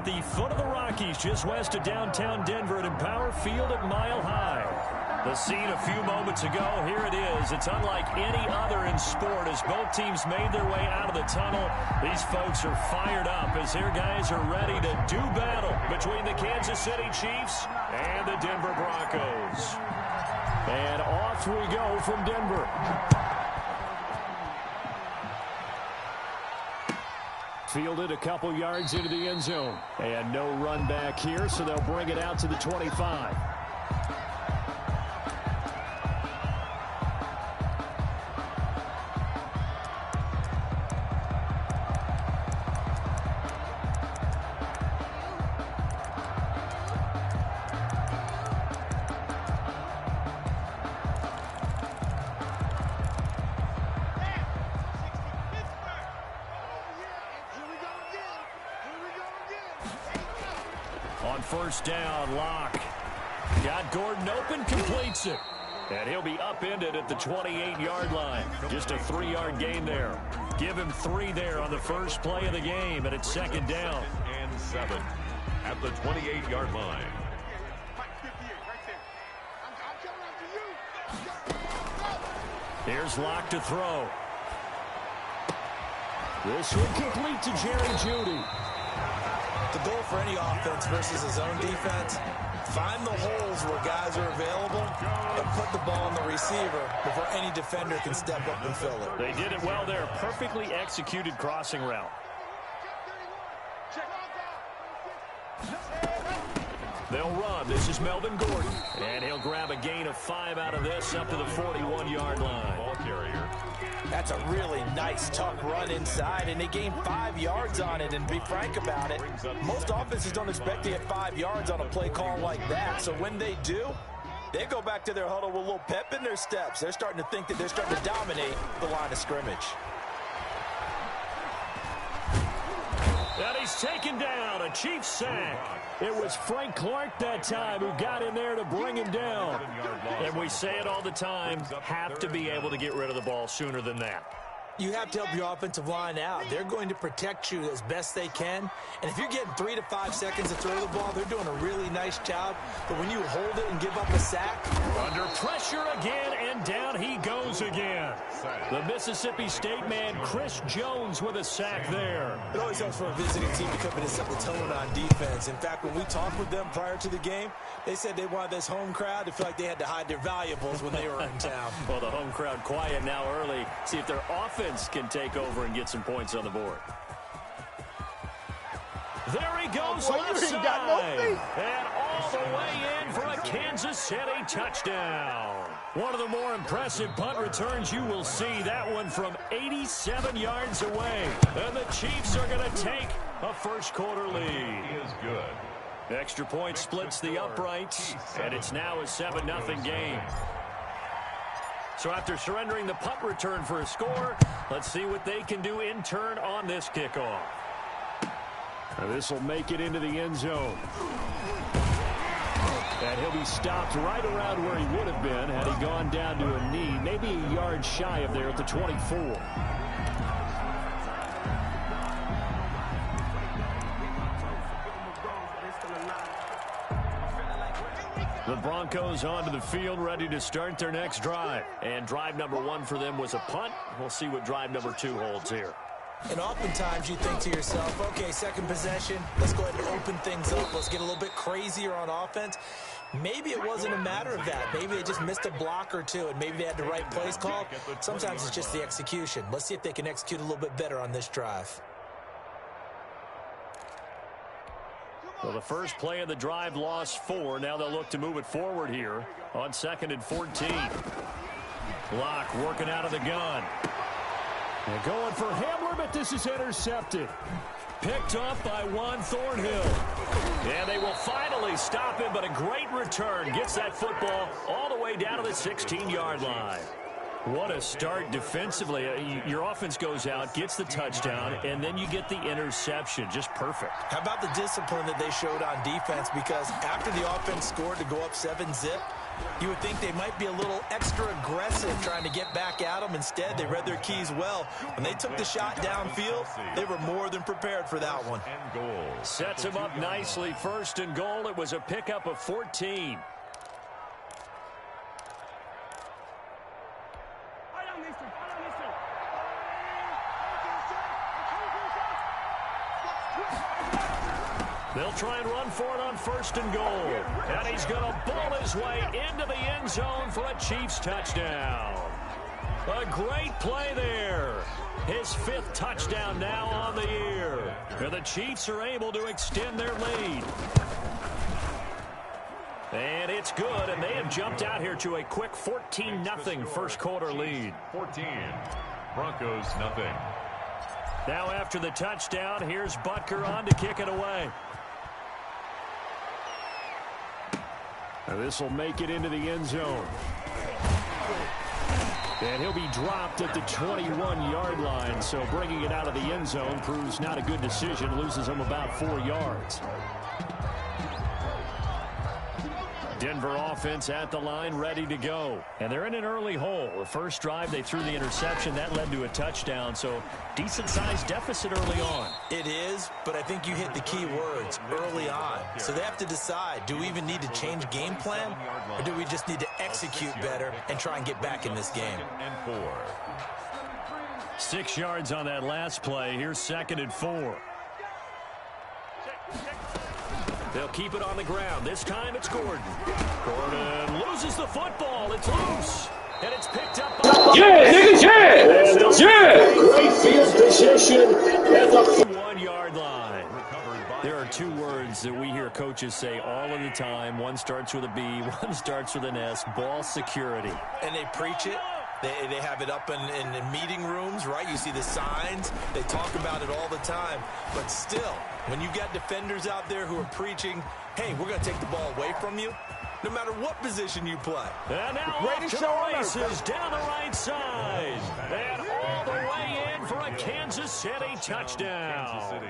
at the foot of the Rockies, just west of downtown Denver at Empower Field at Mile High. The scene a few moments ago, here it is. It's unlike any other in sport as both teams made their way out of the tunnel. These folks are fired up as their guys are ready to do battle between the Kansas City Chiefs and the Denver Broncos. And off we go from Denver. Fielded a couple yards into the end zone. And no run back here, so they'll bring it out to the 25. On first down, Locke. Got Gordon open, completes it. And he'll be upended at the 28-yard line. Just a 3-yard gain there. Give him 3 there on the first play of the game, and it's second down. And 7 at the 28-yard line. Here's Locke to throw. This will complete to Jerry Jeudy. The goal for any offense versus a zone defense, find the holes where guys are available and put the ball on the receiver before any defender can step up and fill it. They did it well there. Perfectly executed crossing route. They'll run. This is Melvin Gordon. And he'll grab a gain of 5 out of this up to the 41-yard line. Ball carrier. That's a really nice, tough run inside, and they gained 5 yards on it. And to be frank about it, most offenses don't expect to get 5 yards on a play call like that. So when they do, they go back to their huddle with a little pep in their steps. They're starting to think that they're starting to dominate the line of scrimmage. And he's taken down, a Chiefs sack. It was Frank Clark that time who got in there to bring him down. And we say it all the time, have to be able to get rid of the ball sooner than that. You have to help your offensive line out. They're going to protect you as best they can. And if you're getting 3 to 5 seconds to throw the ball, they're doing a really nice job. But when you hold it and give up a sack. Under pressure again, and down he goes again. The Mississippi State man, Chris Jones, with a sack there. It always helps for a visiting team to come in and set the tone on defense. In fact, when we talked with them prior to the game, they said they wanted this home crowd to feel like they had to hide their valuables when they were in town. Well, the home crowd quiet now early. See if their offense can take over and get some points on the board. There he goes, left side. And all the way in for a Kansas City touchdown. One of the more impressive punt returns you will see. That one from 87 yards away. And the Chiefs are going to take a first quarter lead. He is good. Extra point splits the uprights, and it's now a 7-0 game. So after surrendering the punt return for a score, let's see what they can do in turn on this kickoff. This will make it into the end zone. And he'll be stopped right around where he would have been had he gone down to a knee, maybe a yard shy of there at the 24. The Broncos onto the field, ready to start their next drive. And drive number 1 for them was a punt. We'll see what drive number 2 holds here. And oftentimes you think to yourself, okay, second possession, let's go ahead and open things up. Let's get a little bit crazier on offense. Maybe it wasn't a matter of that. Maybe they just missed a block or two, and maybe they had the right plays called. Sometimes it's just the execution. Let's see if they can execute a little bit better on this drive. Well, the first play of the drive lost 4. Now they'll look to move it forward here on 2nd and 14. Locke working out of the gun. And going for Hamler, but this is intercepted. Picked up by Juan Thornhill. And they will finally stop him, but a great return. Gets that football all the way down to the 16-yard line. What a start defensively. Your offense goes out, gets the touchdown, and then you get the interception. Just perfect. How about the discipline that they showed on defense? Because after the offense scored to go up 7-0, You would think they might be a little extra aggressive trying to get back at them. Instead, they read their keys well. When they took the shot downfield, they were more than prepared for that one. Sets him up nicely. 1st and goal. It was a pickup of 14. They'll try and run for it on 1st and goal. And he's going to ball his way into the end zone for a Chiefs touchdown. A great play there. His 5th touchdown now on the year. And the Chiefs are able to extend their lead. And it's good, and they have jumped out here to a quick 14-0 first quarter lead. 14. Broncos nothing. Now after the touchdown, here's Butker on to kick it away. Now this will make it into the end zone. And he'll be dropped at the 21-yard line, so bringing it out of the end zone proves not a good decision. Loses him about 4 yards. Denver offense at the line, ready to go. And they're in an early hole. The first drive, they threw the interception. That led to a touchdown, so decent-sized deficit early on. It is, but I think you hit the key words, early on. So they have to decide, do we even need to change game plan, or do we just need to execute better and try and get back in this game? 6 yards on that last play. Here's 2nd and 4. They'll keep it on the ground. This time it's Gordon. Gordon loses the football. It's loose. And it's picked up by... Yeah, nigga, yeah! Great field position at the 1-yard line. There are 2 words that we hear coaches say all of the time. One starts with a B, one starts with an S. Ball security. And they preach it. They have it up in meeting rooms, right? You see the signs. They talk about it all the time. But still, when you've got defenders out there who are preaching, hey, we're going to take the ball away from you, no matter what position you play. And now off to the races down the right side. And all the way in for a Kansas City touchdown.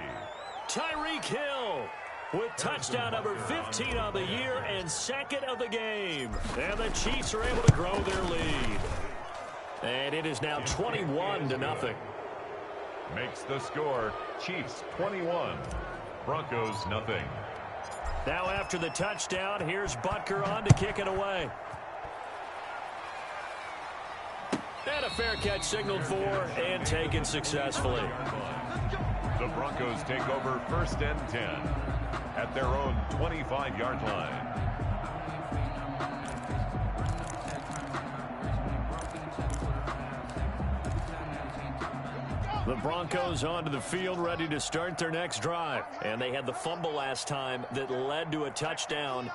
Tyreek Hill with touchdown number 15 of the year and 2nd of the game. And the Chiefs are able to grow their lead. And it is now 21-0. Makes the score Chiefs 21, Broncos nothing. Now after the touchdown, here's Butker on to kick it away. And a fair catch signaled for and taken successfully. The Broncos take over 1st and 10 at their own 25-yard line. The Broncos onto the field, ready to start their next drive. And they had the fumble last time that led to a touchdown.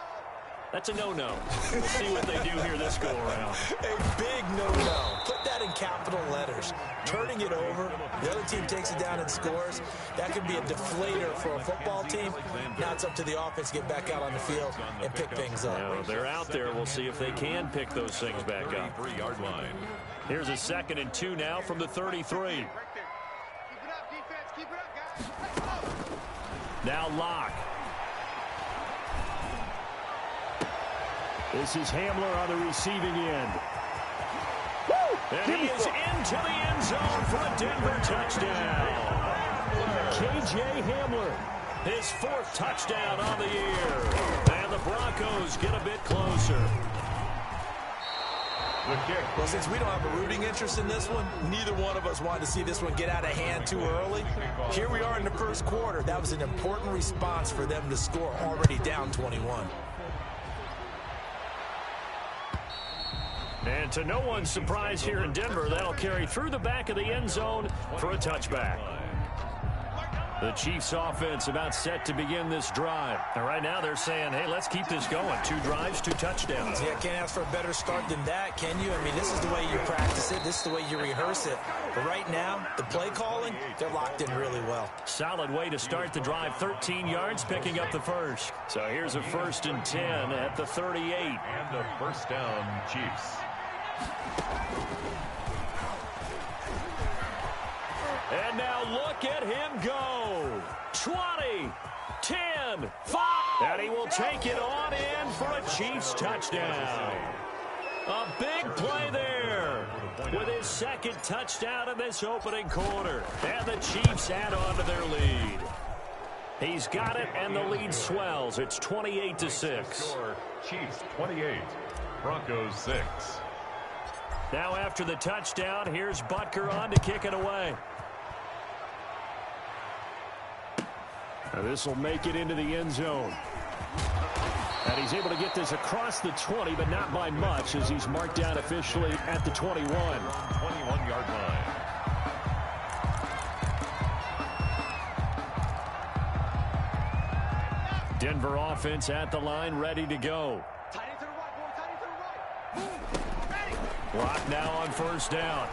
That's a no-no. We'll see what they do here this go-around. A big no-no. Put that in capital letters. Turning it over, the other team takes it down and scores. That could be a deflator for a football team. Now it's up to the offense to get back out on the field and pick things up. Now, they're out there. We'll see if they can pick those things back up. 3-yard line. Here's a 2nd and 2 now from the 33. Now Locke. This is Hamler on the receiving end. And he is into the end zone for a Denver touchdown. KJ Hamler, his 4th touchdown on the year. And the Broncos get a bit closer. Well, since we don't have a rooting interest in this one, neither one of us wanted to see this one get out of hand too early. Here we are in the first quarter. That was an important response for them to score already down 21. And to no one's surprise here in Denver, that'll carry through the back of the end zone for a touchback. The Chiefs offense about set to begin this drive. And right now they're saying, hey, let's keep this going. 2 drives, 2 touchdowns. Yeah, can't ask for a better start than that, can you? I mean, this is the way you practice it. This is the way you rehearse it. But right now, the play calling, they're locked in really well. Solid way to start the drive. 13 yards, picking up the first. So here's a 1st and 10 at the 38. And a 1st down, Chiefs. And now look at him go. 20, 10, 5. And he will take it on in for a Chiefs touchdown. A big play there with his second touchdown in this opening quarter. And the Chiefs add on to their lead. He's got it, and the lead swells. It's 28-6. Chiefs 28, Broncos 6. Now after the touchdown, here's Butker on to kick it away. This will make it into the end zone. And he's able to get this across the 20, but not by much, as he's marked down officially at the 21. 21-yard line. Denver offense at the line, ready to go. Block now on first down.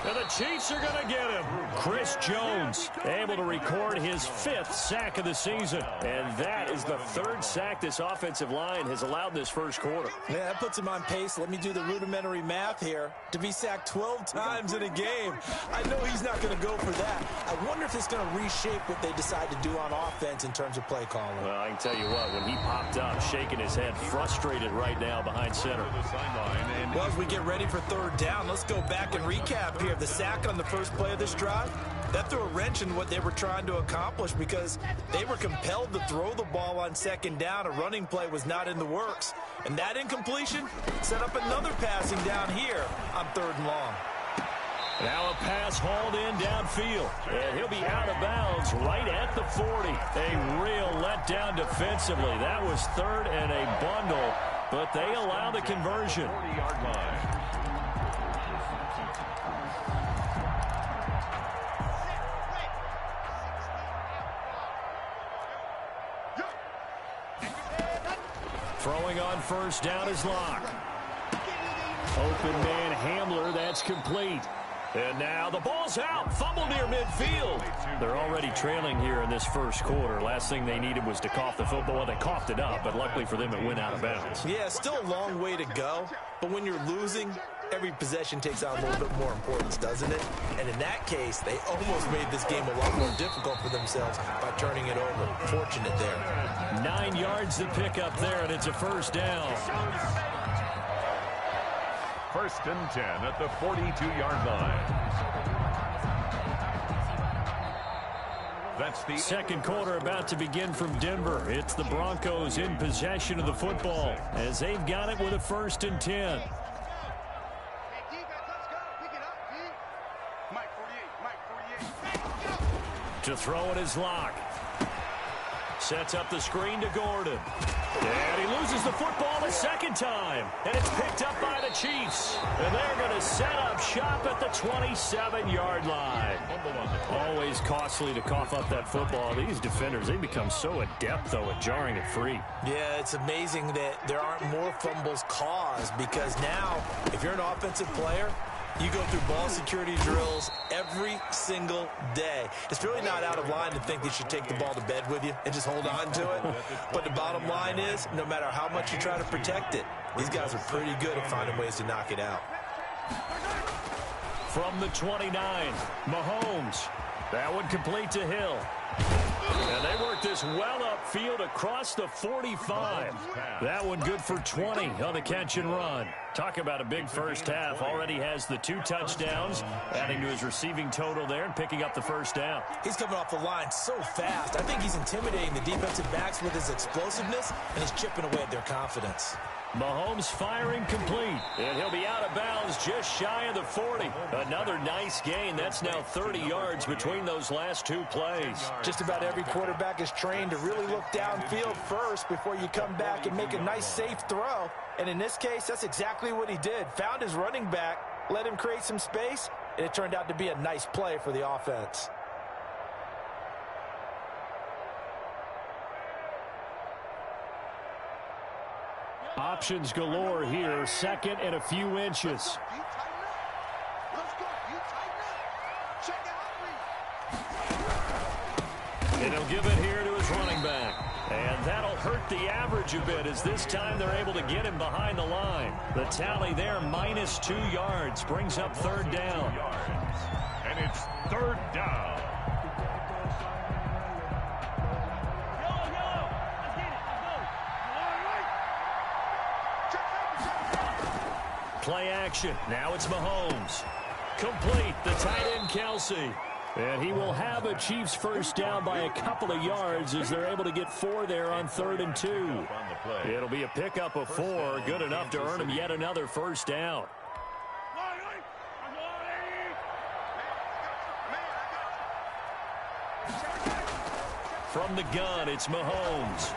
And the Chiefs are going to get him. Chris Jones able to record his 5th sack of the season. And that is the 3rd sack this offensive line has allowed this first quarter. Yeah, that puts him on pace. Let me do the rudimentary math here. To be sacked 12 times in a game. I know he's not going to go for that. I wonder if it's going to reshape what they decide to do on offense in terms of play calling. Well, I can tell you what, when he popped up, shaking his head, frustrated right now behind center. Well, as we get ready for 3rd down, let's go back and recap here. The sack on the first play of this drive, that threw a wrench in what they were trying to accomplish because they were compelled to throw the ball on 2nd down. A running play was not in the works. And that incompletion set up another passing down here on 3rd and long. Now a pass hauled in downfield. And he'll be out of bounds right at the 40. A real letdown defensively. That was 3rd and a bundle, but they allow the conversion. 40-yard line. Throwing on first down is Locke. Open man Hamler, that's complete. And now the ball's out. Fumble near midfield. They're already trailing here in this first quarter. Last thing they needed was to cough the football. Well, they coughed it up, but luckily for them, it went out of bounds. Yeah, still a long way to go. But when you're losing, every possession takes on a little bit more importance, doesn't it? And in that case, they almost made this game a lot more difficult for themselves by turning it over. Fortunate there. 9 yards to pick up there, and it's a first down. 1st and 10 at the 42-yard line. That's the second quarter about to begin from Denver. It's the Broncos in possession of the football as they've got it with a 1st and 10. To throw it is Locke. Sets up the screen to Gordon. And he loses the football a second time. And it's picked up by the Chiefs. And they're going to set up shop at the 27-yard line. Always costly to cough up that football. These defenders, they become so adept, though, at jarring it free. Yeah, it's amazing that there aren't more fumbles caused because now, if you're an offensive player, you go through ball security drills every single day. It's really not out of line to think you should take the ball to bed with you and just hold on to it. But the bottom line is, no matter how much you try to protect it, these guys are pretty good at finding ways to knock it out. From the 29, Mahomes. That one complete to Hill. And they work this well upfield across the 45. That one good for 20 on the catch and run. Talk about a big first half. Already has the 2 touchdowns, adding to his receiving total there and picking up the first down. He's coming off the line so fast. I think he's intimidating the defensive backs with his explosiveness, and he's chipping away at their confidence. Mahomes firing complete, and he'll be out of bounds just shy of the 40. Another nice gain. That's now 30 yards between those last 2 plays. Just about every quarterback is trained to really look downfield first before you come back and make a nice, safe throw. And in this case, that's exactly what he did. Found his running back, let him create some space, and it turned out to be a nice play for the offense. Options galore here. 2nd and a few inches. And he'll give it here to his running back. And that'll hurt the average a bit as this time they're able to get him behind the line. The tally there, -2 yards, brings up third down. And it's third down. Play action. Now it's Mahomes. Complete. The tight end, Kelsey. And he will have a Chiefs first down by a couple of yards as they're able to get 4 there on 3rd and 2. It'll be a pickup of 4, good enough to earn him yet another first down. From the gun, it's Mahomes.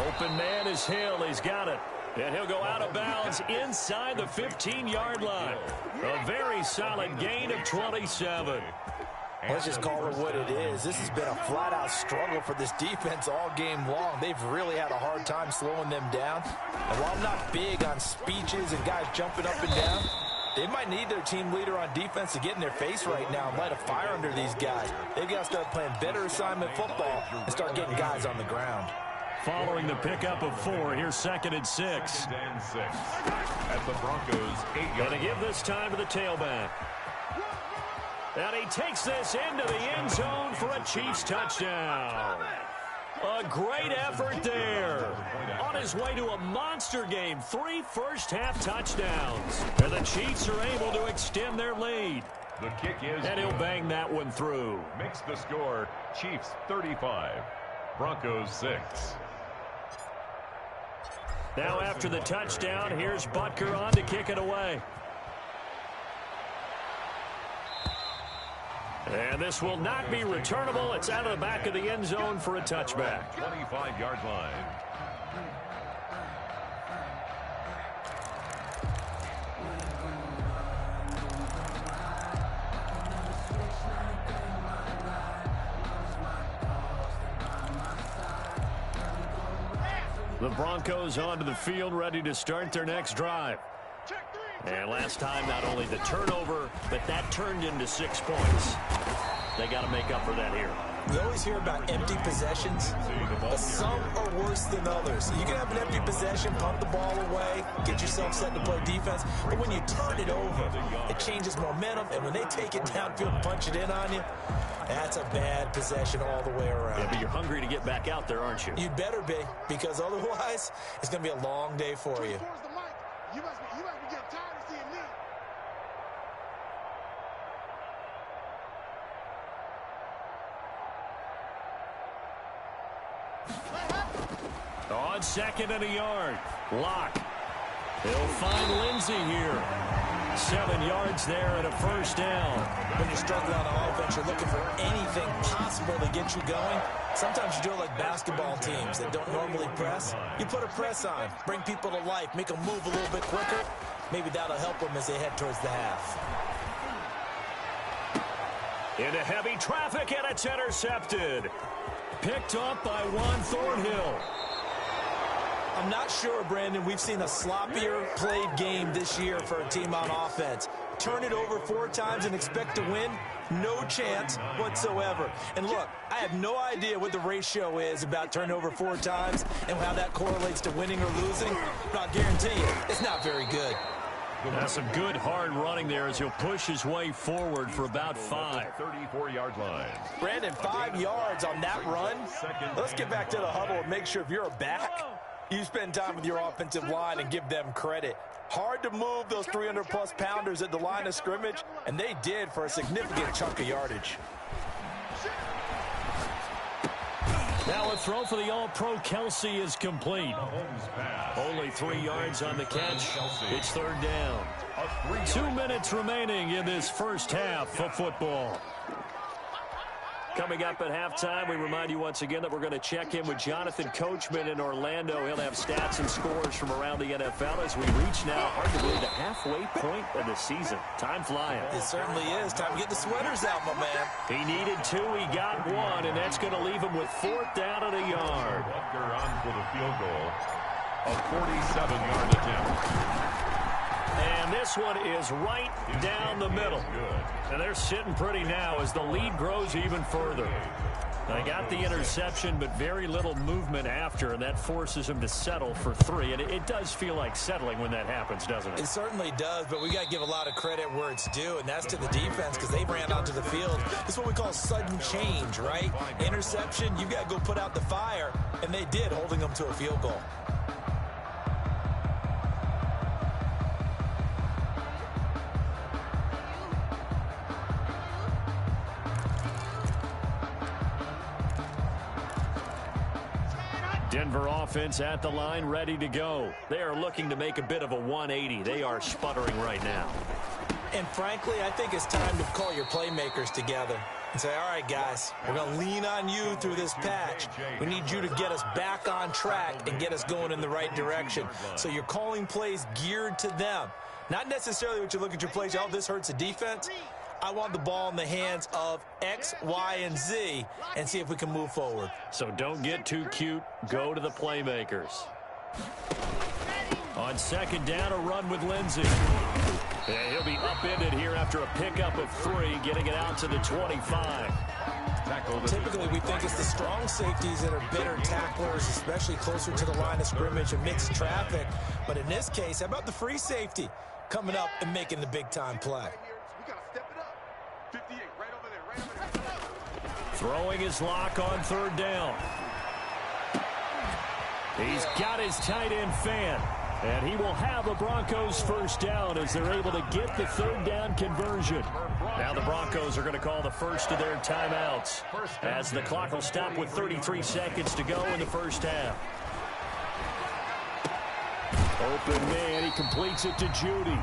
Open man is Hill. He's got it. And he'll go out of bounds inside the 15-yard line. A very solid gain of 27. Let's just call it what it is. This has been a flat-out struggle for this defense all game long. They've really had a hard time slowing them down. And while I'm not big on speeches and guys jumping up and down, they might need their team leader on defense to get in their face right now and light a fire under these guys. They've got to start playing better assignment football and start getting guys on the ground. Following the pickup of 4, here's 2nd and 6. At the Broncos' 8-yard. Going to give this time to the tailback. And he takes this into the end zone for a Chiefs touchdown. A great effort there. On his way to a monster game, 3 first-half touchdowns. And the Chiefs are able to extend their lead. The kick is and he'll bang that one through. Makes the score Chiefs 35, Broncos 6. Now after the touchdown, here's Butker on to kick it away. And this will not be returnable. It's out of the back of the end zone for a touchback. 25-yard line. The Broncos onto the field, ready to start their next drive. And last time, not only the turnover, but that turned into 6 points. They got to make up for that here. We always hear about empty possessions, but some are worse than others. You can have an empty possession, punt the ball away, get yourself set to play defense, but when you turn it over, it changes momentum, and when they take it downfield and punch it in on you, that's a bad possession all the way around. Yeah, but you're hungry to get back out there, aren't you? You'd better be, because otherwise, it's going to be a long day for you. You must be getting tired of seeing me. On 2nd and a yard. Lock. He'll find Lindsey here. 7 yards there and a first down. When you're struggling on offense, you're looking for anything possible to get you going. Sometimes you do it like basketball teams that don't normally press. You put a press on, bring people to life, make them move a little bit quicker. Maybe that'll help them as they head towards the half. Into heavy traffic, and it's intercepted. Picked up by Juan Thornhill. I'm not sure, Brandon, we've seen a sloppier played game this year for a team on offense. Turn it over 4 times and expect to win? No chance whatsoever. And look, I have no idea what the ratio is about turning over 4 times and how that correlates to winning or losing, but I'll guarantee you, it's not very good. That's some good hard running there as he'll push his way forward for about 5. 34-yard line. Brandon, 5 yards on that run. Let's get back to the huddle and make sure if you're a back, you spend time with your offensive line and give them credit. Hard to move those 300-plus pounders at the line of scrimmage, and they did for a significant chunk of yardage. Now a throw for the All-Pro Kelsey is complete. Only 3 yards on the catch. It's third down. 2 minutes remaining in this first half of football. Coming up at halftime, we remind you once again that we're going to check in with Jonathan Coachman in Orlando. He'll have stats and scores from around the NFL as we reach now, hard to believe, the halfway point of the season. Time flying. It certainly is. Time to get the sweaters out, my man. He needed 2. He got 1, and that's going to leave him with 4th down and a yard. Butker on for the field goal. A 47-yard attempt. And this one is right down the middle. And they're sitting pretty now as the lead grows even further. They got the interception, but very little movement after, and that forces them to settle for 3. And it does feel like settling when that happens, doesn't it? It certainly does, but we got to give a lot of credit where it's due, and that's to the defense because they ran onto the field. This is what we call sudden change, right? Interception, you got to go put out the fire, and they did, holding them to a field goal. Denver offense at the line, ready to go. They are looking to make a bit of a 180. They are sputtering right now. And frankly, I think it's time to call your playmakers together and say, all right, guys, we're going to lean on you through this patch. We need you to get us back on track and get us going in the right direction. So you're calling plays geared to them. Not necessarily what you look at your plays, oh, this hurts the defense. I want the ball in the hands of X, Y, and Z and see if we can move forward. So don't get too cute. Go to the playmakers. On second down, a run with Lindsey. And he'll be upended here after a pickup of 3, getting it out to the 25. Typically, we think it's the strong safeties that are better tacklers, especially closer to the line of scrimmage amidst traffic. But in this case, how about the free safety coming up and making the big-time play? Throwing his lock on third down. He's got his tight end fan. And he will have a Broncos first down as they're able to get the third down conversion. Now the Broncos are going to call the first of their timeouts as the clock will stop with 33 seconds to go in the first half. Open man, he completes it to Judy.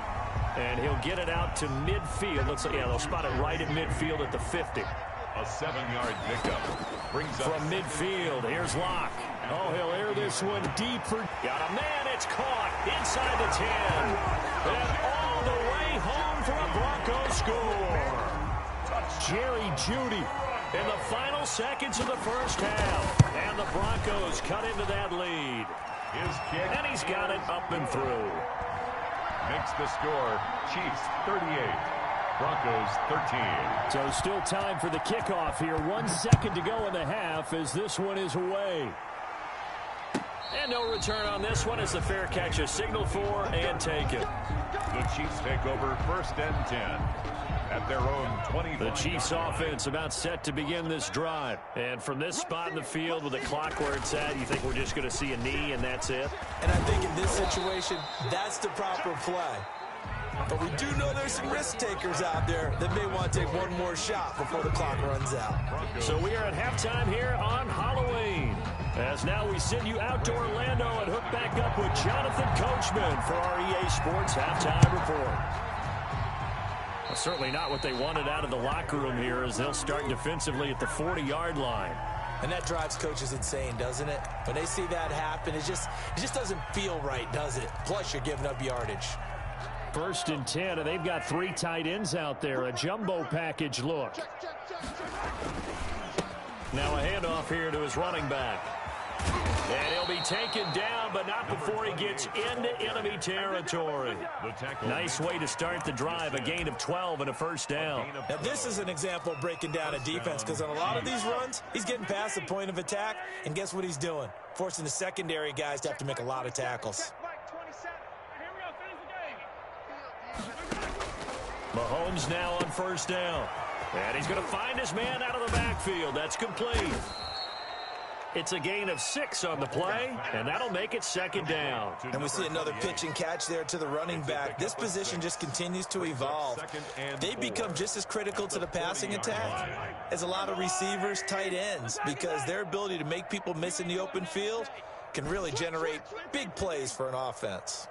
And he'll get it out to midfield. Looks like, yeah, they'll spot it right at midfield at the 50. A 7-yard pickup. Brings up from midfield. Here's Locke. Oh, he'll air this one deep for... Got a man. It's caught inside the 10. And all the way home for a Broncos score. Jerry Jeudy in the final seconds of the first half. And the Broncos cut into that lead. His kick. And he's got it up and through. Makes the score. Chiefs 38. Broncos 13. So still time for the kickoff here. 1 second to go in the half as this one is away. And no return on this one as the fair catch is signaled for and taken. The Chiefs take over first and 10 at their own 20. The Chiefs offense about set to begin this drive. And from this spot in the field with the clock where it's at, you think we're just going to see a knee and that's it? And I think in this situation, that's the proper play. But we do know there's some risk takers out there that may want to take one more shot before the clock runs out. So we are at halftime here on Halloween. As now we send you out to Orlando and hook back up with Jonathan Coachman for our EA Sports Halftime Report. Well, certainly not what they wanted out of the locker room here as they'll start defensively at the 40-yard line. And that drives coaches insane, doesn't it? When they see that happen, it just doesn't feel right, does it? Plus, you're giving up yardage. First and 10, and they've got 3 tight ends out there. A jumbo package look. Now a handoff here to his running back. And he'll be taken down, but not before he gets into enemy territory. Nice way to start the drive, a gain of 12 and a first down. Now this is an example of breaking down a defense because on a lot of these runs, he's getting past the point of attack, and guess what he's doing? Forcing the secondary guys to have to make a lot of tackles. Mahomes now on first down. And he's going to find his man out of the backfield. That's complete. It's a gain of 6 on the play, and that'll make it second down. And we see another pitch and catch there to the running back. This position just continues to evolve. They become just as critical to the passing attack as a lot of receivers, tight ends, because their ability to make people miss in the open field can really generate big plays for an offense.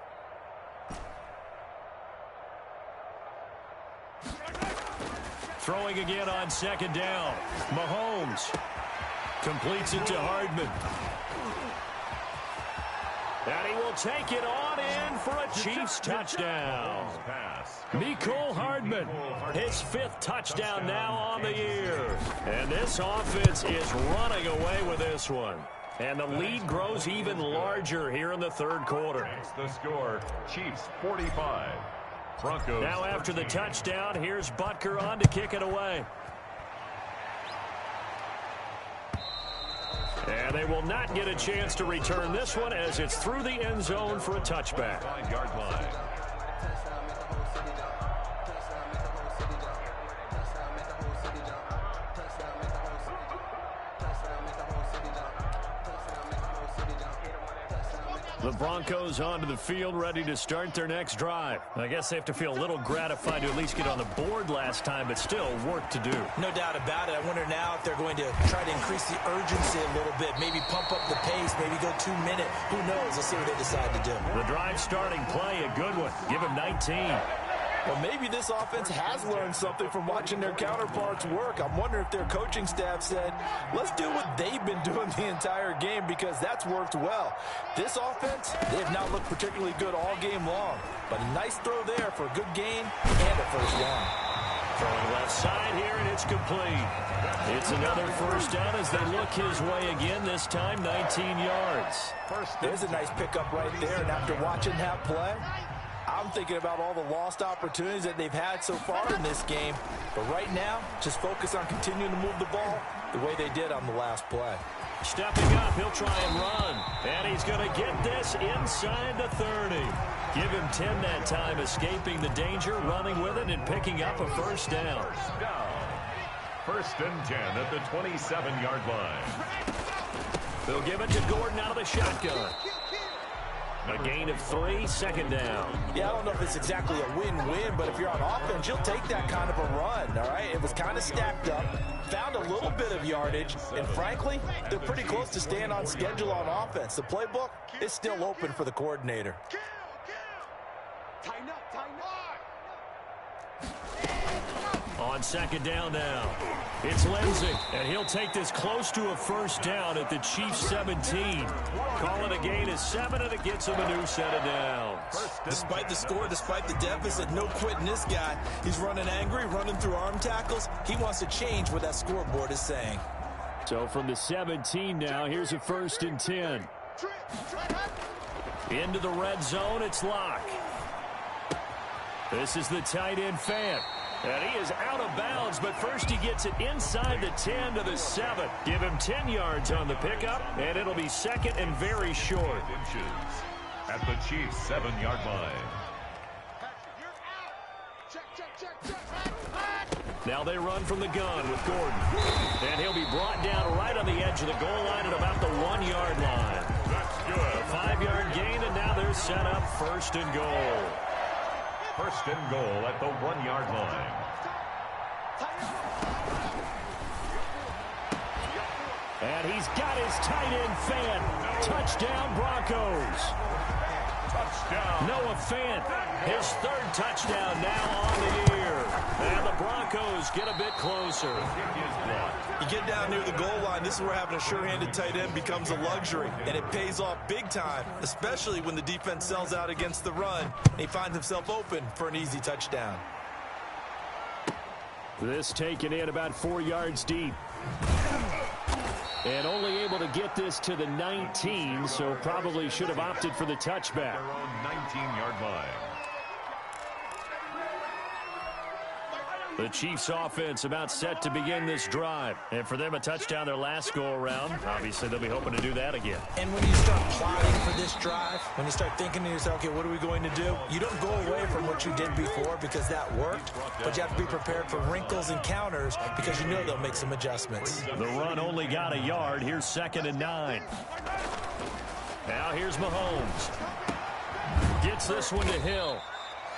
Throwing again on second down. Mahomes completes it to Hardman. And he will take it on in for a Chiefs touchdown. Mecole Hardman, his 5th touchdown now on the year. And this offense is running away with this one. And the lead grows even larger here in the third quarter. That's the score. Chiefs 45. Broncos. Now after the touchdown, here's Butker on to kick it away. And they will not get a chance to return this one as it's through the end zone for a touchback. 5-yard line. The Broncos onto the field, ready to start their next drive. I guess they have to feel a little gratified to at least get on the board last time, but still work to do. No doubt about it. I wonder now if they're going to try to increase the urgency a little bit, maybe pump up the pace, maybe go 2 minute. Who knows? Let's see what they decide to do. The drive starting play, a good one. Give him 19. Well, maybe this offense has learned something from watching their counterparts work. I'm wondering if their coaching staff said, let's do what they've been doing the entire game because that's worked well. This offense, they have not looked particularly good all game long. But a nice throw there for a good gain and a first down. Throwing left side here, and it's complete. It's another first down as they look his way again, this time 19 yards. There's a nice pickup right there, and after watching that play, I'm thinking about all the lost opportunities that they've had so far in this game. But right now, just focus on continuing to move the ball the way they did on the last play. Stepping up, he'll try and run. And he's going to get this inside the 30. Give him 10 that time, escaping the danger, running with it, and picking up a first down. First and 10 at the 27-yard line. They'll give it to Gordon out of the shotgun. A gain of 3, second down. Yeah, I don't know if it's exactly a win-win, but if you're on offense, you'll take that kind of a run, all right? It was kind of stacked up, found a little bit of yardage, and frankly, they're pretty close to staying on schedule on offense. The playbook is still open for the coordinator. Tighten up, tighten up. On second down now, it's Lindsay, and he'll take this close to a first down at the Chiefs 17. Call it a gain of 7, and it gets him a new set of downs. Despite the score, despite the deficit, no quitting this guy. He's running angry, running through arm tackles. He wants to change what that scoreboard is saying. So from the 17 now, here's a first and 10. Into the red zone, it's Locke. This is the tight end Fant. And he is out of bounds, but first he gets it inside the 10 to the 7. Give him 10 yards on the pickup, and it'll be second and very short. Inches at the Chiefs 7-yard line. Now they run from the gun with Gordon. And he'll be brought down right on the edge of the goal line at about the 1-yard line. That's good. A 5-yard gain, and now they're set up first and goal. First and goal at the 1-yard line. And he's got his tight end Fant. Touchdown Broncos. Touchdown. Noah Fant, his 3rd touchdown now on the year. And the Broncos get a bit closer. You get down near the goal line, this is where having a sure-handed tight end becomes a luxury, and it pays off big time, especially when the defense sells out against the run, and he finds himself open for an easy touchdown. This taken in about 4 yards deep. And only able to get this to the 19, so probably should have opted for the touchback. Their own 19-yard line. The Chiefs offense about set to begin this drive. And for them, a touchdown their last go-around. Obviously, they'll be hoping to do that again. And when you start plotting for this drive, when you start thinking to yourself, okay, what are we going to do? You don't go away from what you did before because that worked, but you have to be prepared for wrinkles and counters because you know they'll make some adjustments. The run only got a yard. Here's 2nd and 9. Now here's Mahomes. Gets this one to Hill.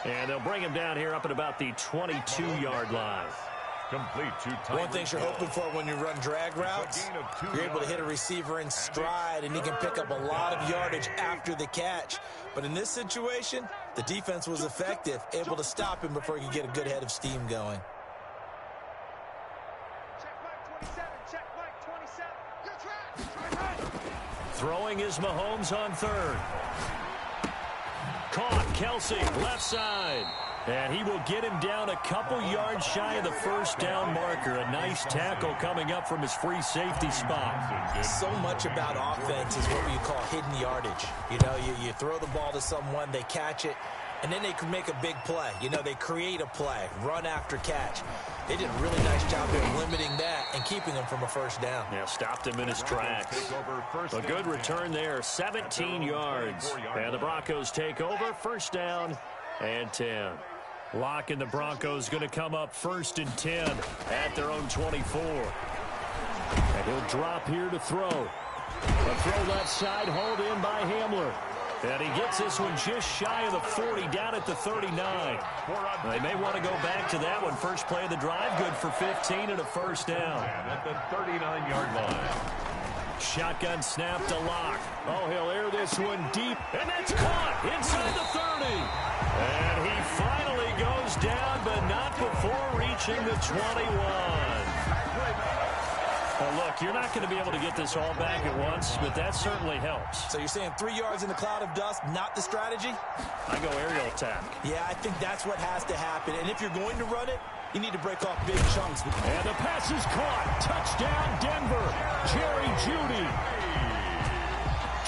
And they'll bring him down here up at about the 22-yard line. Complete to Tyreek. One thing you're hoping for when you run drag routes, you're able to hit a receiver in stride, and he can pick up a lot of yardage after the catch. But in this situation, the defense was effective, able to stop him before he could get a good head of steam going. Throwing is Mahomes on 3rd. Caught, Kelsey, left side. And he will get him down a couple yards shy of the first down marker. A nice tackle coming up from his free safety spot. So much about offense is what we call hidden yardage. You know, you throw the ball to someone, they catch it, and then they can make a big play. You know, they create a play, run after catch. They did a really nice job of limiting that and keeping him from a first down. Yeah, stopped him in his tracks. A good return there, 17 yards. And the Broncos take over, first down and 10. Locke and the Broncos going to come up 1st and 10 at their own 24. And he'll drop here to throw. A throw left side, hauled in by Hamler. And he gets this one just shy of the 40, down at the 39. They may want to go back to that one. First play of the drive, good for 15 and a first down. At the 39-yard line. Shotgun snap to Locke. Oh, he'll air this one deep, and that's caught inside the 30. And he finally goes down, but not before reaching the 21. Well, look, you're not going to be able to get this all back at once, but that certainly helps. So you're saying 3 yards in the cloud of dust, not the strategy? I go aerial attack. Yeah, I think that's what has to happen. And if you're going to run it, you need to break off big chunks. And the pass is caught. Touchdown, Denver. Jerry Jeudy.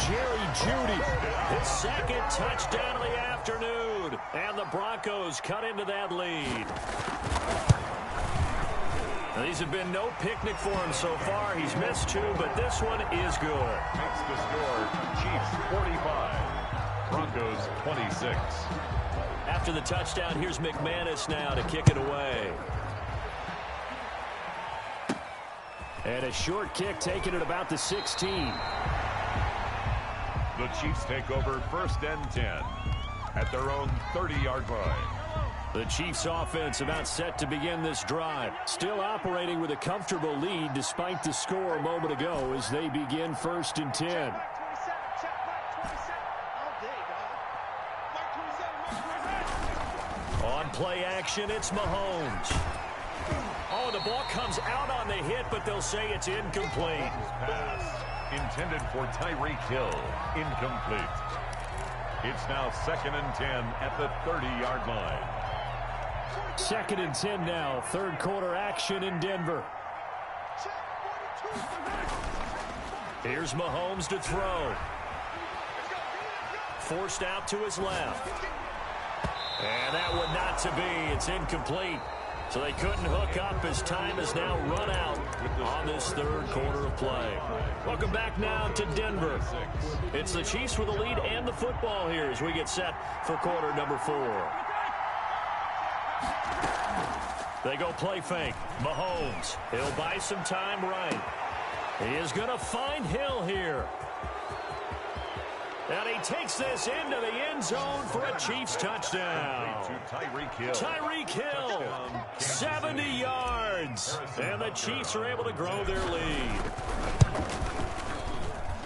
Jerry Jeudy. His second touchdown of the afternoon. And the Broncos cut into that lead. Now, these have been no picnic for him so far. He's missed 2, but this one is good. Makes the score Chiefs 45, Broncos 26. After the touchdown, here's McManus now to kick it away. And a short kick taken at about the 16. The Chiefs take over 1st and 10 at their own 30-yard line. The Chiefs offense about set to begin this drive. Still operating with a comfortable lead despite the score a moment ago as they begin 1st and 10. On play action, it's Mahomes. Oh, the ball comes out on the hit, but they'll say it's incomplete. Pass intended for Tyreek Hill. Incomplete. It's now 2nd and 10 at the 30-yard line. 2nd and 10 now. Third quarter action in Denver. Here's Mahomes to throw. Forced out to his left. And that one not to be. It's incomplete. So they couldn't hook up as time has now run out on this third quarter of play. Welcome back now to Denver. It's the Chiefs with the lead and the football here as we get set for quarter number 4. They go play fake. Mahomes. He'll buy some time right. He is going to find Hill here. And he takes this into the end zone for a Chiefs touchdown. Tyreek Hill. Tyreek Hill, 70 yards. And the Chiefs are able to grow their lead.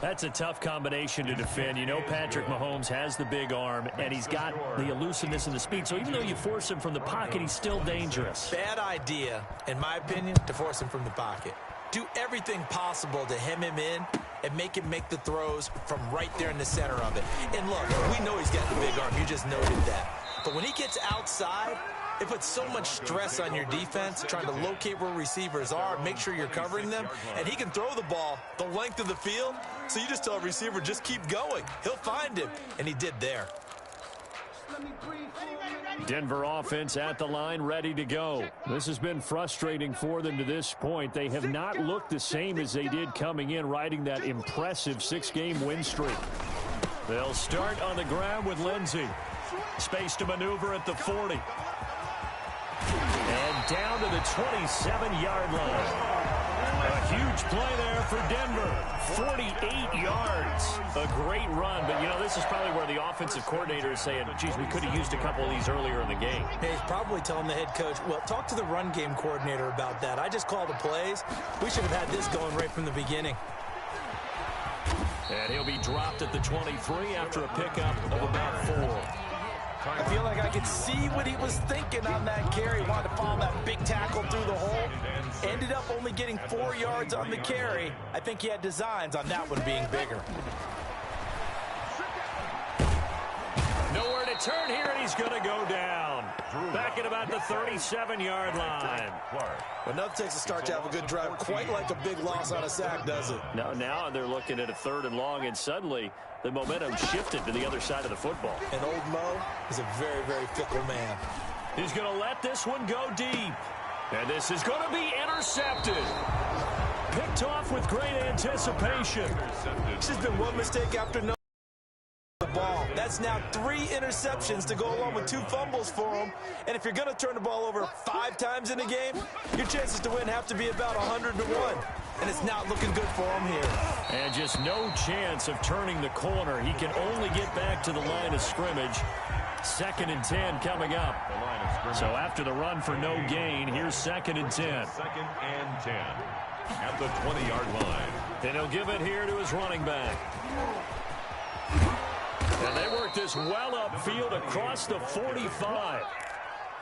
That's a tough combination to defend. You know Patrick Mahomes has the big arm, and he's got the elusiveness and the speed. So even though you force him from the pocket, he's still dangerous. Bad idea, in my opinion, to force him from the pocket. Do everything possible to hem him in and make him make the throws from right there in the center of it. And look, we know he's got the big arm. You just noted that. But when he gets outside, it puts so much stress on your defense trying to locate where receivers are, make sure you're covering them, and he can throw the ball the length of the field, so you just tell a receiver, just keep going. He'll find him, and he did there. Denver offense at the line, ready to go. This has been frustrating for them to this point. They have not looked the same as they did coming in, riding that impressive 6-game win streak. They'll start on the ground with Lindsey. Space to maneuver at the 40. And down to the 27-yard line. A huge play there for Denver. 48 yards. A great run. But, you know, this is probably where the offensive coordinator is saying, geez, we could have used a couple of these earlier in the game. Hey, he's probably telling the head coach, well, talk to the run game coordinator about that. I just called the plays. We should have had this going right from the beginning. And he'll be dropped at the 23 after a pickup of about 4. I feel like I could see what he was thinking on that carry. He wanted to follow that big tackle through the hole. Ended up only getting 4 yards on the carry. I think he had designs on that one being bigger. Nowhere to turn here, and he's going to go down. Back at about the 37-yard line. Well, nothing takes a start to have a good drive, quite like a big loss on a sack, does it? Now they're looking at a 3rd and long, and suddenly the momentum shifted to the other side of the football. And old Mo is a very, very fickle man. He's going to let this one go deep. And this is going to be intercepted. Picked off with great anticipation. This has been one mistake after another. The ball. That's now 3 interceptions to go along with 2 fumbles for him. And if you're going to turn the ball over 5 times in a game, your chances to win have to be about 100 to 1. And it's not looking good for him here. And just no chance of turning the corner. He can only get back to the line of scrimmage. 2nd and 10 coming up. So after the run for no gain, here's 2nd and 10. 2nd and 10 at the 20-yard line. And he'll give it here to his running back. And they work this well upfield across the 45.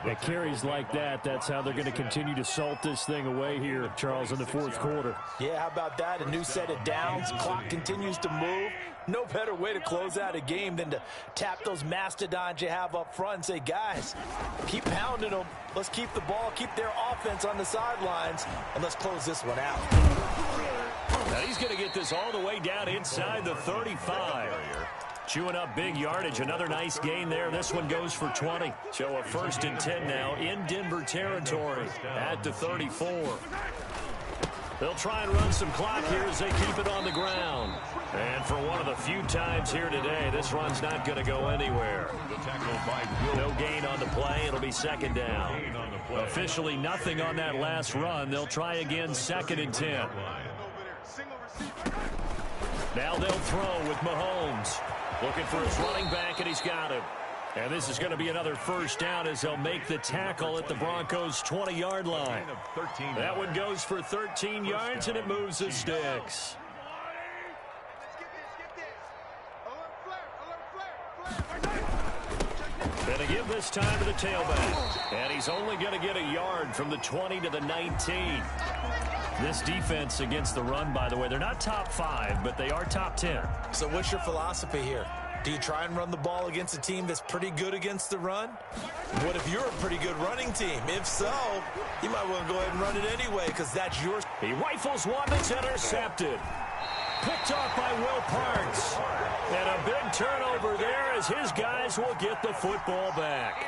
At carries like that, that's how they're going to continue to salt this thing away here, Charles, in the 4th quarter. Yeah, how about that? A new set of downs. Clock continues to move. No better way to close out a game than to tap those mastodons you have up front and say, guys, keep pounding them. Let's keep the ball, keep their offense on the sidelines, and let's close this one out. Now he's going to get this all the way down inside the 35. Chewing up big yardage. Another nice gain there. This one goes for 20. So a 1st and 10 now in Denver territory at the 34. They'll try and run some clock here as they keep it on the ground. And for one of the few times here today, this run's not going to go anywhere. No gain on the play. It'll be 2nd down. Officially nothing on that last run. They'll try again 2nd and 10. Now they'll throw with Mahomes. Looking for his running back, and he's got him. And this is going to be another 1st down as they'll make the tackle at the Broncos' 20-yard line. That one goes for 13 yards, and it moves the sticks. And they give this time to the tailback. And he's only going to get a yard from the 20 to the 19. This defense against the run, by the way, they're not top 5, but they are top 10. So what's your philosophy here? Do you try and run the ball against a team that's pretty good against the run? What if you're a pretty good running team? If so, you might want to go ahead and run it anyway because that's yours. He rifles one that's intercepted. Picked off by Will Parks. And a big turnover there as his guys will get the football back.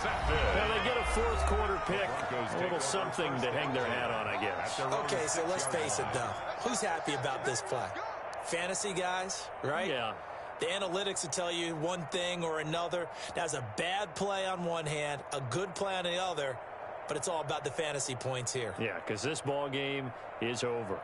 And they get a 4th quarter pick. A little something to hang their hat on, I guess. Okay, so let's face it, though. Who's happy about this play? Fantasy guys, right? Yeah. The analytics will tell you one thing or another. That's a bad play on one hand, a good play on the other, but it's all about the fantasy points here. Yeah, because this ball game is over.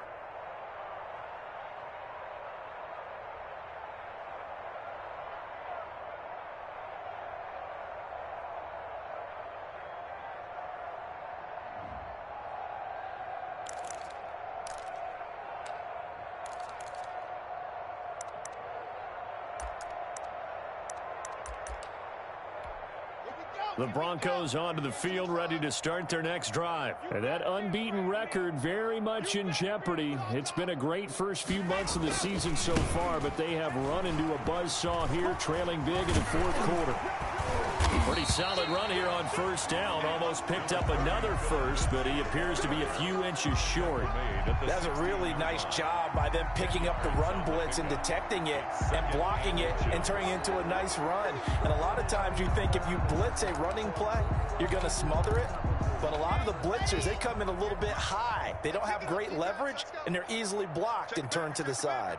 The Broncos onto the field, ready to start their next drive. And that unbeaten record very much in jeopardy. It's been a great first few months of the season so far, but they have run into a buzzsaw here, trailing big in the 4th quarter. Pretty solid run here on 1st down. Almost picked up another 1st, but he appears to be a few inches short. That's a really nice job by them picking up the run blitz and detecting it and blocking it and turning it into a nice run. And a lot of times you think if you blitz a running play, you're going to smother it. But a lot of the blitzers, they come in a little bit high. They don't have great leverage, and they're easily blocked and turned to the side.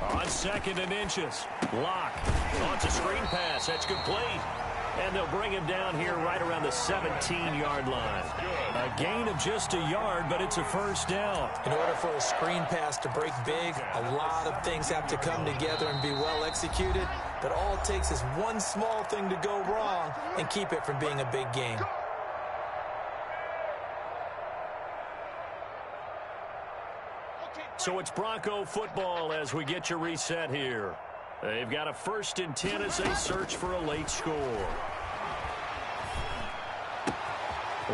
On 2nd and inches. Lock. Launch a screen pass. That's complete. And they'll bring him down here right around the 17-yard line. A gain of just a yard, but it's a 1st down. In order for a screen pass to break big, a lot of things have to come together and be well executed. But all it takes is one small thing to go wrong and keep it from being a big game. So it's Bronco football as we get your reset here. They've got a 1st and 10 as they search for a late score.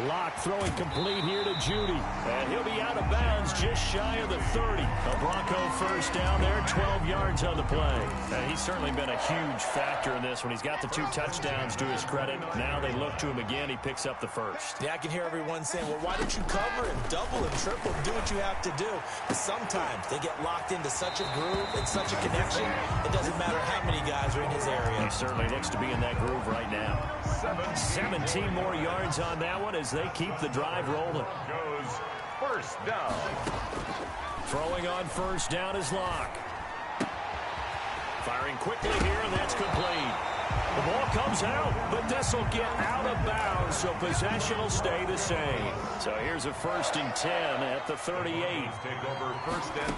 Locke throwing complete here to Judy. And he'll be out of bounds just shy of the 30. A Bronco first down there, 12 yards on the play. And he's certainly been a huge factor in this when he's got the 2 touchdowns to his credit. Now they look to him again. He picks up the first. Yeah, I can hear everyone saying, well, why don't you cover him, double him, triple him, do what you have to do. But sometimes they get locked into such a groove and such a connection, it doesn't matter how many guys are in his area. He certainly looks to be in that groove right now. 17 more yards on that one as they keep the drive rolling. Goes first down. Throwing on first down is Locke. Firing quickly here, and that's complete. The ball comes out, but this will get out of bounds, so possession will stay the same. So here's a 1st and 10 at the 38. Take over 1st and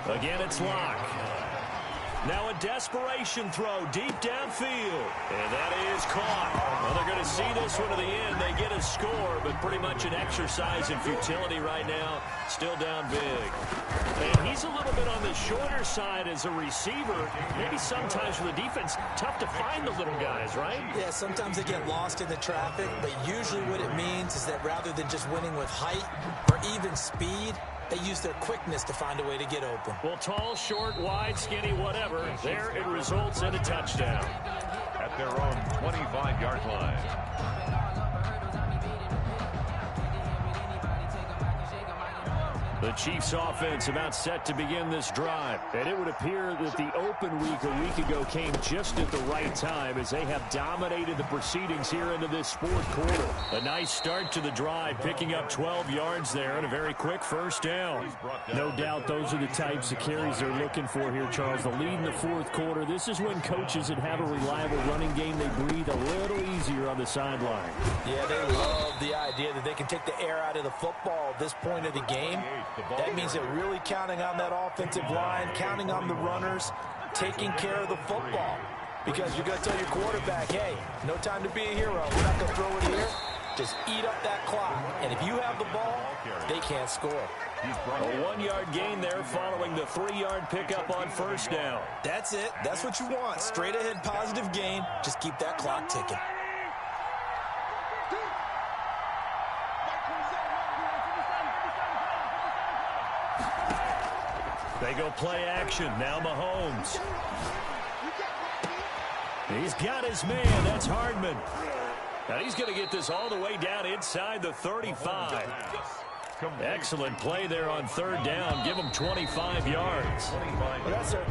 10. Again, it's Locke. Now a desperation throw deep downfield. And that is caught. Well, they're going to see this one to the end. They get a score, but pretty much an exercise in futility right now. Still down big. And he's a little bit on the shorter side as a receiver. Maybe sometimes for the defense, tough to find the little guys, right? Yeah, sometimes they get lost in the traffic, but usually what it means is that rather than just winning with height or even speed, they use their quickness to find a way to get open. Well, tall, short, wide, skinny, whatever. There it results in a touchdown. At their own 25-yard line. The Chiefs offense about set to begin this drive. And it would appear that the open week a week ago came just at the right time as they have dominated the proceedings here into this 4th quarter. A nice start to the drive, picking up 12 yards there and a very quick first down. No doubt those are the types of carries they're looking for here, Charles. The lead in the 4th quarter. This is when coaches that have a reliable running game, they breathe a little easier on the sideline. Yeah, they love the idea that they can take the air out of the football at this point of the game. That means they're really counting on that offensive line, counting on the runners, taking care of the football. Because you're going to tell your quarterback, hey, no time to be a hero. We're not going to throw it here. Just eat up that clock. And if you have the ball, they can't score. A 1-yard gain there following the 3-yard pickup on first down. That's it. That's what you want. Straight ahead positive gain. Just keep that clock ticking. They go play action. Now Mahomes. He's got his man. That's Hardman. Now he's going to get this all the way down inside the 35. Excellent play there on 3rd down. Give him 25 yards. Well, that certainly